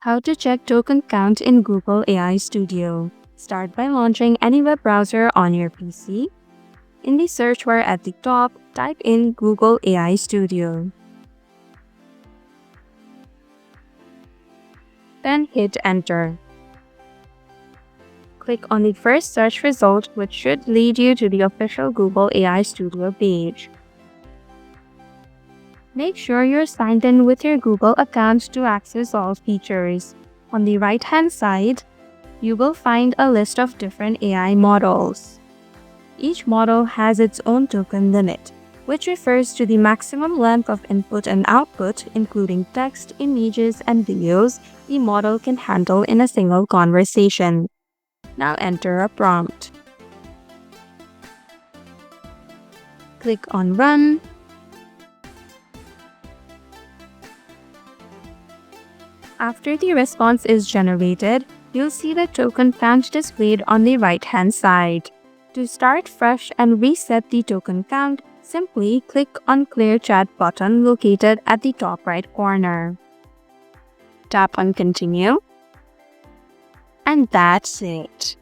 How to check token count in Google AI Studio. Start by launching any web browser on your PC. In the search bar at the top, type in Google AI Studio. Then hit enter. Click on the first search result, which should lead you to the official Google AI Studio page. Make sure you're signed in with your Google account to access all features. On the right-hand side, you will find a list of different AI models. Each model has its own token limit, which refers to the maximum length of input and output, including text, images, and videos, the model can handle in a single conversation. Now enter a prompt. Click on Run. After the response is generated, you'll see the token count displayed on the right-hand side. To start fresh and reset the token count, simply click on Clear Chat button located at the top right corner. Tap on Continue. And that's it.